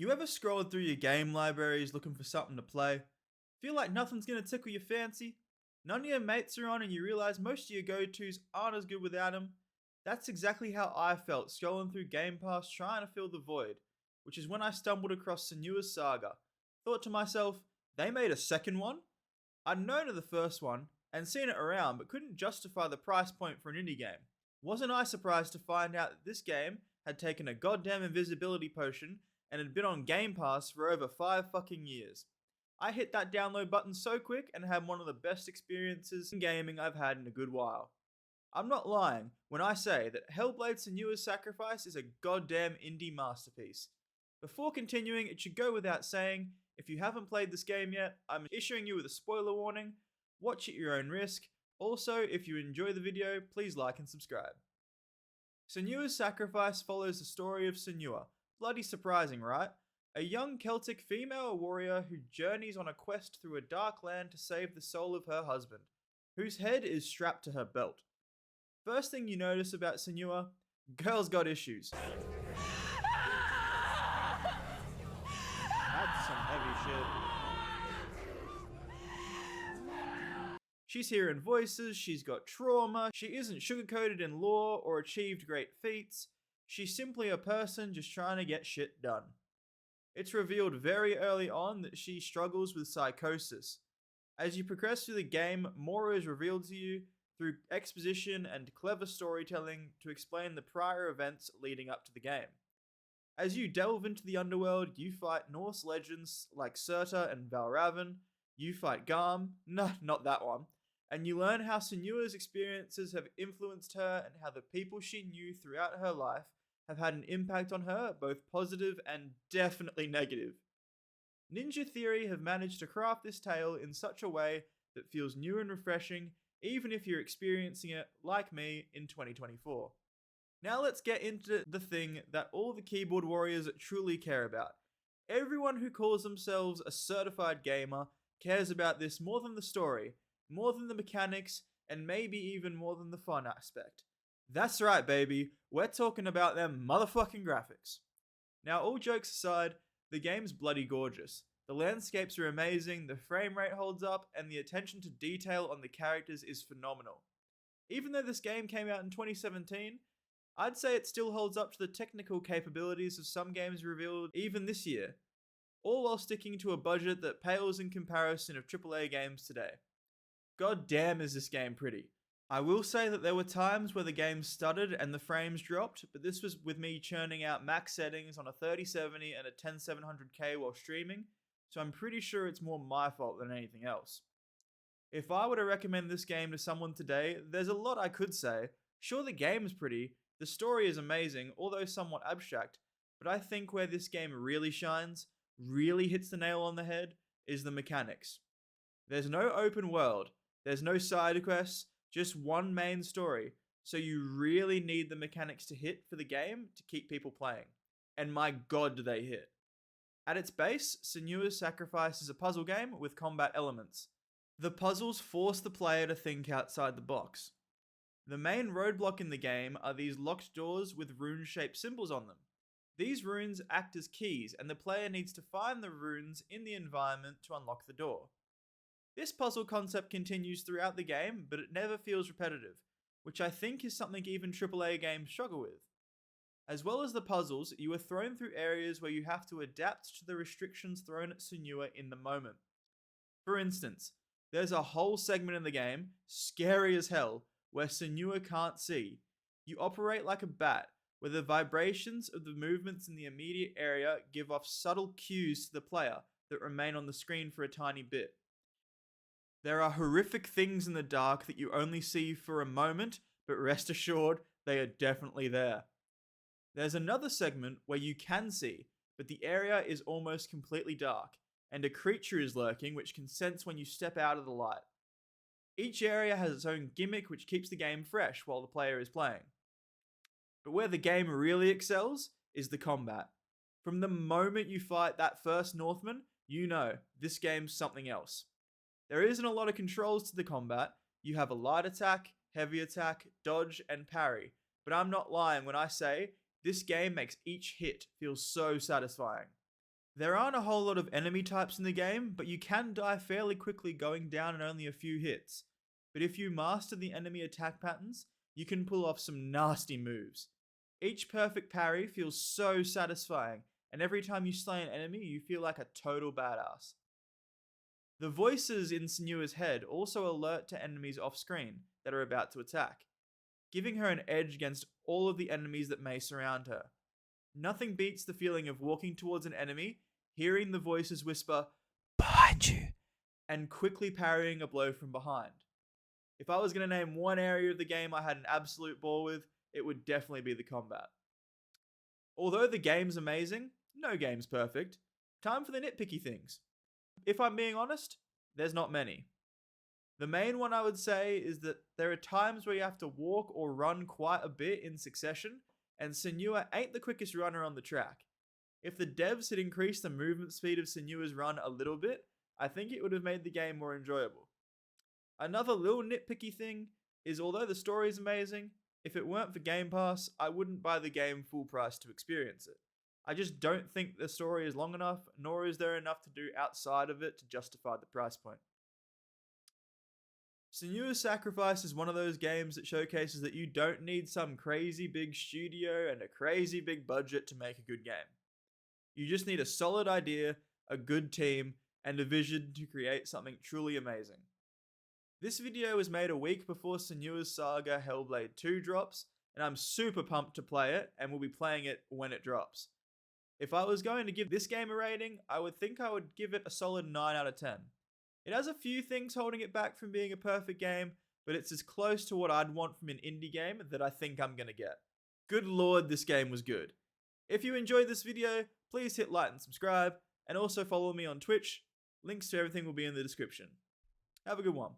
You ever scrolled through your game libraries looking for something to play? Feel like nothing's gonna tickle your fancy? None of your mates are on and you realize most of your go-tos aren't as good without them? That's exactly how I felt scrolling through Game Pass trying to fill the void, which is when I stumbled across Senua's Saga. Thought to myself, they made a second one? I'd known of the first one and seen it around but couldn't justify the price point for an indie game. Wasn't I surprised to find out that this game had taken a goddamn invisibility potion and had been on Game Pass for over 5 fucking years. I hit that download button so quick and had one of the best experiences in gaming I've had in a good while. I'm not lying when I say that Hellblade Senua's Sacrifice is a goddamn indie masterpiece. Before continuing, it should go without saying, if you haven't played this game yet, I'm issuing you with a spoiler warning. Watch at your own risk. Also, if you enjoy the video, please like and subscribe. Senua's Sacrifice follows the story of Senua. Bloody surprising, right? A young Celtic female warrior who journeys on a quest through a dark land to save the soul of her husband, whose head is strapped to her belt. First thing you notice about Senua, girl's got issues. That's some heavy shit. She's hearing voices, she's got trauma, she isn't sugarcoated in lore or achieved great feats. She's simply a person just trying to get shit done. It's revealed very early on that she struggles with psychosis. As you progress through the game, more is revealed to you through exposition and clever storytelling to explain the prior events leading up to the game. As you delve into the underworld, you fight Norse legends like Surta and Valravan, you fight Garm, not that one, and you learn how Senua's experiences have influenced her and how the people she knew throughout her life have had an impact on her, both positive and definitely negative. Ninja Theory have managed to craft this tale in such a way that feels new and refreshing, even if you're experiencing it, like me, in 2024. Now let's get into the thing that all the keyboard warriors truly care about. Everyone who calls themselves a certified gamer cares about this more than the story, more than the mechanics, and maybe even more than the fun aspect. That's right, baby, we're talking about them motherfucking graphics. Now, all jokes aside, the game's bloody gorgeous. The landscapes are amazing, the frame rate holds up, and the attention to detail on the characters is phenomenal. Even though this game came out in 2017, I'd say it still holds up to the technical capabilities of some games revealed even this year, all while sticking to a budget that pales in comparison of AAA games today. God damn is this game pretty. I will say that there were times where the game stuttered and the frames dropped, but this was with me churning out max settings on a 3070 and a 10700K while streaming, so I'm pretty sure it's more my fault than anything else. If I were to recommend this game to someone today, there's a lot I could say. Sure, the game's pretty, the story is amazing, although somewhat abstract, but I think where this game really shines, really hits the nail on the head, is the mechanics. There's no open world, there's no side quests, just one main story, so you really need the mechanics to hit for the game to keep people playing. And my god do they hit. At its base, Senua's Sacrifice is a puzzle game with combat elements. The puzzles force the player to think outside the box. The main roadblock in the game are these locked doors with rune-shaped symbols on them. These runes act as keys, and the player needs to find the runes in the environment to unlock the door. This puzzle concept continues throughout the game, but it never feels repetitive, which I think is something even AAA games struggle with. As well as the puzzles, you are thrown through areas where you have to adapt to the restrictions thrown at Senua in the moment. For instance, there's a whole segment in the game, scary as hell, where Senua can't see. You operate like a bat, where the vibrations of the movements in the immediate area give off subtle cues to the player that remain on the screen for a tiny bit. There are horrific things in the dark that you only see for a moment, but rest assured, they are definitely there. There's another segment where you can see, but the area is almost completely dark, and a creature is lurking which can sense when you step out of the light. Each area has its own gimmick which keeps the game fresh while the player is playing. But where the game really excels is the combat. From the moment you fight that first Northman, you know this game's something else. There isn't a lot of controls to the combat. You have a light attack, heavy attack, dodge, and parry. But I'm not lying when I say this game makes each hit feel so satisfying. There aren't a whole lot of enemy types in the game, but you can die fairly quickly going down in only a few hits. But if you master the enemy attack patterns, you can pull off some nasty moves. Each perfect parry feels so satisfying, and every time you slay an enemy, you feel like a total badass. The voices in Senua's head also alert to enemies off screen that are about to attack, giving her an edge against all of the enemies that may surround her. Nothing beats the feeling of walking towards an enemy, hearing the voices whisper, "Behind you," and quickly parrying a blow from behind. If I was going to name one area of the game I had an absolute ball with, it would definitely be the combat. Although the game's amazing, no game's perfect. Time for the nitpicky things. If I'm being honest, there's not many. The main one I would say is that there are times where you have to walk or run quite a bit in succession, and Senua ain't the quickest runner on the track. If the devs had increased the movement speed of Senua's run a little bit, I think it would have made the game more enjoyable. Another little nitpicky thing is although the story is amazing, if it weren't for Game Pass, I wouldn't buy the game full price to experience it. I just don't think the story is long enough, nor is there enough to do outside of it to justify the price point. Senua's Sacrifice is one of those games that showcases that you don't need some crazy big studio and a crazy big budget to make a good game. You just need a solid idea, a good team, and a vision to create something truly amazing. This video was made a week before Senua's Saga Hellblade 2 drops, and I'm super pumped to play it, and will be playing it when it drops. If I was going to give this game a rating, I would think I would give it a solid 9 out of 10. It has a few things holding it back from being a perfect game, but it's as close to what I'd want from an indie game that I think I'm gonna get. Good lord, this game was good. If you enjoyed this video, please hit like and subscribe, and also follow me on Twitch. Links to everything will be in the description. Have a good one.